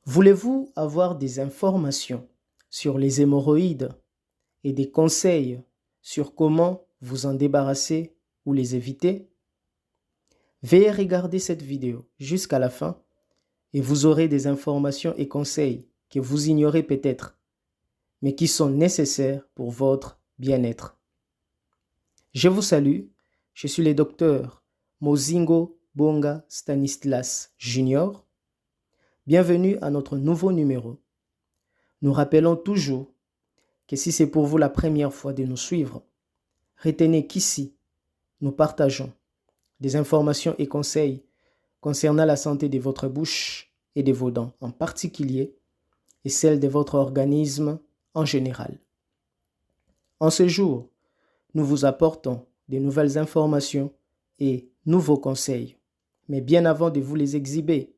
Voulez-vous avoir des informations sur les hémorroïdes et des conseils sur comment vous en débarrasser ou les éviter? Veuillez regarder cette vidéo jusqu'à la fin et vous aurez des informations et conseils que vous ignorez peut-être, mais qui sont nécessaires pour votre bien-être. Je vous salue, je suis le docteur Mozingo Bonga Stanislas Jr. Bienvenue à notre nouveau numéro. Nous rappelons toujours que si c'est pour vous la première fois de nous suivre, retenez qu'ici, nous partageons des informations et conseils concernant la santé de votre bouche et de vos dents en particulier et celle de votre organisme en général. En ce jour, nous vous apportons de nouvelles informations et nouveaux conseils. Mais bien avant de vous les exhiber,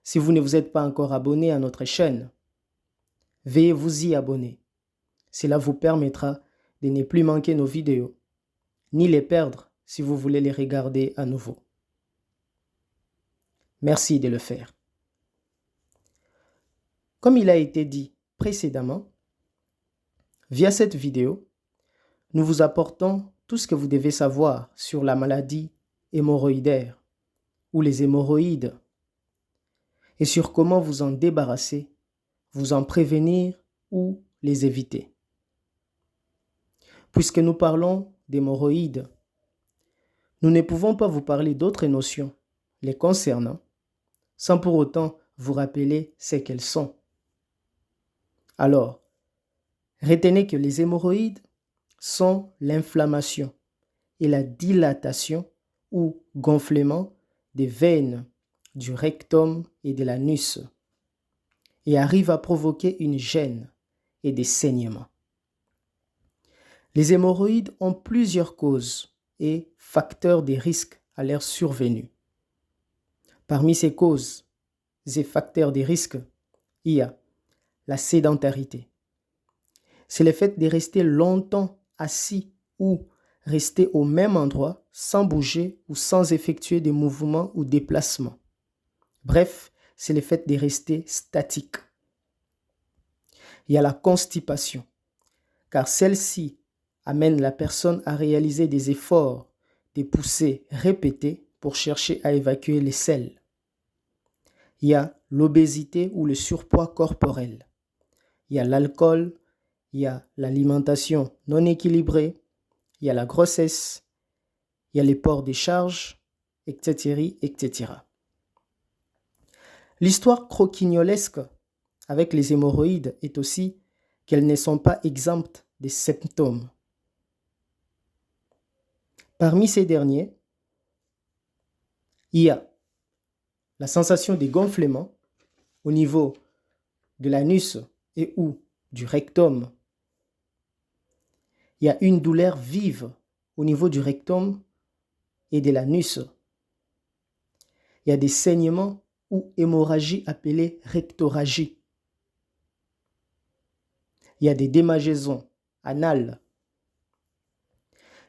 si vous ne vous êtes pas encore abonné à notre chaîne, veuillez vous y abonner. Cela vous permettra de ne plus manquer nos vidéos, ni les perdre si vous voulez les regarder à nouveau. Merci de le faire. Comme il a été dit précédemment, via cette vidéo, nous vous apportons tout ce que vous devez savoir sur la maladie hémorroïdaire ou les hémorroïdes et sur comment vous en débarrasser, vous en prévenir ou les éviter. Puisque nous parlons d'hémorroïdes, nous ne pouvons pas vous parler d'autres notions les concernant sans pour autant vous rappeler ce qu'elles sont. Alors, retenez que les hémorroïdes sont l'inflammation et la dilatation ou gonflement des veines du rectum et de l'anus et arrivent à provoquer une gêne et des saignements. Les hémorroïdes ont plusieurs causes et facteurs de risque à leur survenue. Parmi ces causes et facteurs de risque, il y a la sédentarité. C'est le fait de rester longtemps assis ou rester au même endroit sans bouger ou sans effectuer de mouvements ou déplacements. Bref, c'est le fait de rester statique. Il y a la constipation, car celle-ci amène la personne à réaliser des efforts, des poussées répétées pour chercher à évacuer les selles. Il y a l'obésité ou le surpoids corporel. Il y a l'alcool, il y a l'alimentation non équilibrée, il y a la grossesse, il y a les ports de charge, etc., etc. L'histoire croquignolesque avec les hémorroïdes est aussi qu'elles ne sont pas exemptes des symptômes. Parmi ces derniers, il y a la sensation de gonflement au niveau de l'anus et ou du rectum. Il y a une douleur vive au niveau du rectum et de l'anus. Il y a des saignements ou hémorragies appelées rectorragies. Il y a des démangeaisons anales.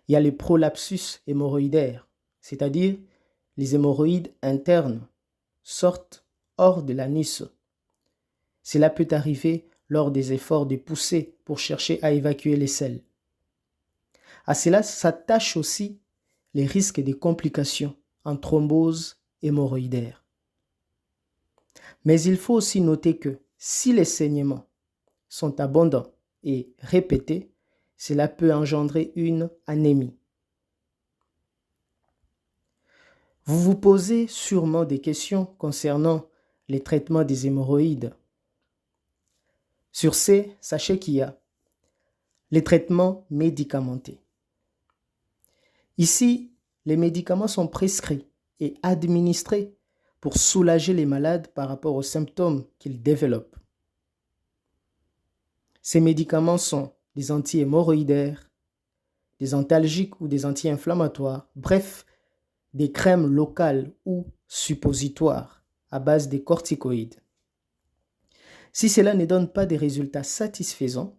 Il y a les prolapsus hémorroïdaires, c'est-à-dire les hémorroïdes internes sortent hors de l'anus. Cela peut arriver lors des efforts de poussée pour chercher à évacuer les selles. À cela s'attachent aussi les risques de complications en thrombose hémorroïdaire. Mais il faut aussi noter que si les saignements sont abondants et répétés, cela peut engendrer une anémie. Vous vous posez sûrement des questions concernant les traitements des hémorroïdes. Sur ces, sachez qu'il y a les traitements médicamentés. Ici, les médicaments sont prescrits et administrés pour soulager les malades par rapport aux symptômes qu'ils développent. Ces médicaments sont des anti-hémorroïdaires, des antalgiques ou des anti-inflammatoires, bref, des crèmes locales ou suppositoires à base de corticoïdes. Si cela ne donne pas des résultats satisfaisants,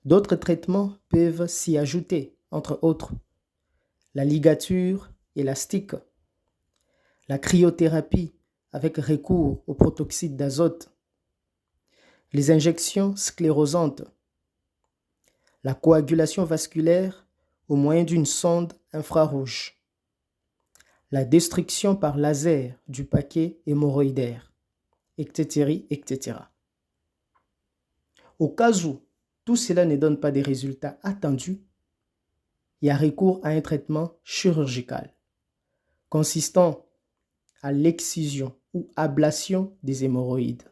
d'autres traitements peuvent s'y ajouter, entre autres la ligature élastique, la cryothérapie avec recours au protoxyde d'azote, les injections sclérosantes, la coagulation vasculaire au moyen d'une sonde infrarouge, la destruction par laser du paquet hémorroïdaire, etc., etc. Au cas où tout cela ne donne pas des résultats attendus, il y a recours à un traitement chirurgical consistant à l'excision ou ablation des hémorroïdes.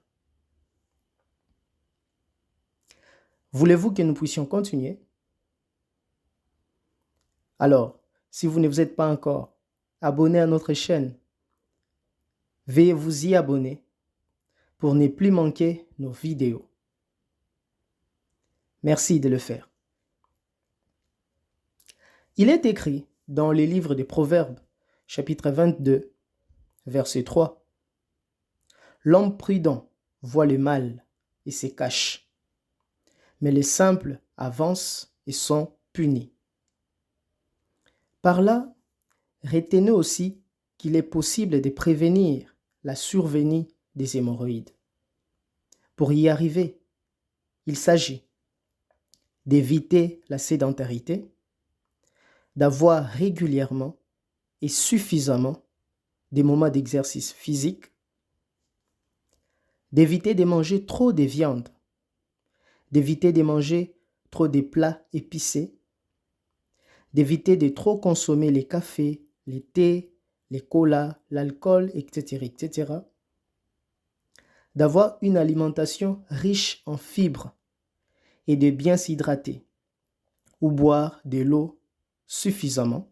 Voulez-vous que nous puissions continuer? Alors, si vous ne vous êtes pas encore abonné à notre chaîne, veuillez vous y abonner pour ne plus manquer nos vidéos. Merci de le faire. Il est écrit dans les livres des Proverbes, chapitre 22, verset 3. L'homme prudent voit le mal et se cache, mais les simples avancent et sont punis. Par là, retenez aussi qu'il est possible de prévenir la survenue des hémorroïdes. Pour y arriver, il s'agit d'éviter la sédentarité, d'avoir régulièrement et suffisamment des moments d'exercice physique, d'éviter de manger trop de viande, d'éviter de manger trop de plats épicés, d'éviter de trop consommer les cafés, les thés, les colas, l'alcool, etc., etc., d'avoir une alimentation riche en fibres et de bien s'hydrater ou boire de l'eau suffisamment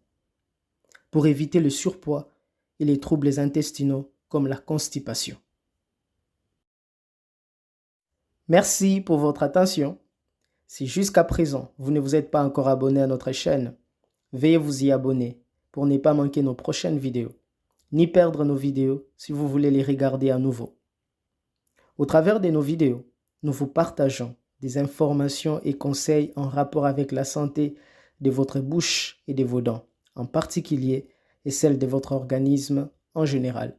pour éviter le surpoids et les troubles intestinaux comme la constipation. Merci pour votre attention. Si jusqu'à présent vous ne vous êtes pas encore abonné à notre chaîne, veuillez vous y abonner pour ne pas manquer nos prochaines vidéos, ni perdre nos vidéos si vous voulez les regarder à nouveau. Au travers de nos vidéos, nous vous partageons des informations et conseils en rapport avec la santé de votre bouche et de vos dents, en particulier, et celle de votre organisme en général.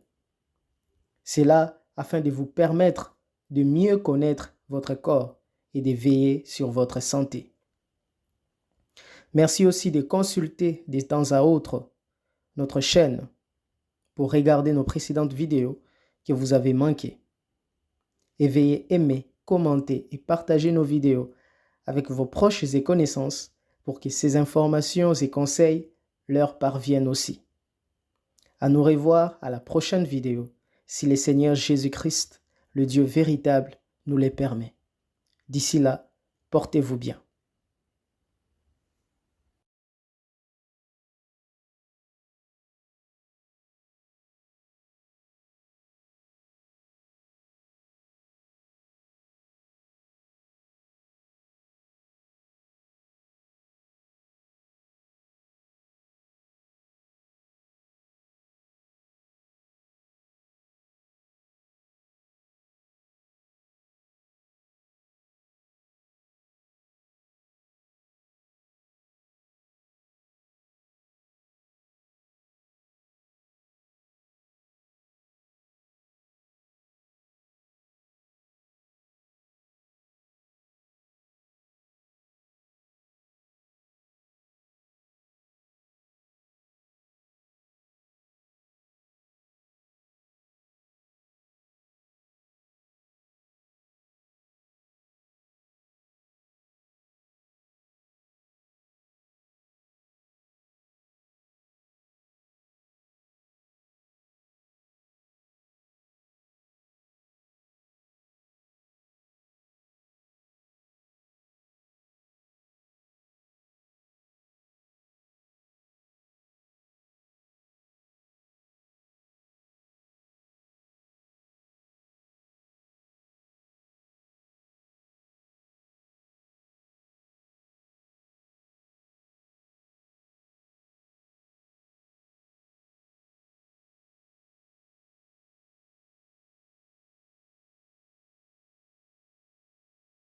C'est là afin de vous permettre de mieux connaître votre corps et de veiller sur votre santé. Merci aussi de consulter de temps à autre notre chaîne pour regarder nos précédentes vidéos que vous avez manquées. Et veuillez aimer, commenter et partager nos vidéos avec vos proches et connaissances pour que ces informations et conseils leur parviennent aussi. À nous revoir à la prochaine vidéo, si le Seigneur Jésus-Christ, le Dieu véritable, nous les permet. D'ici là, portez-vous bien.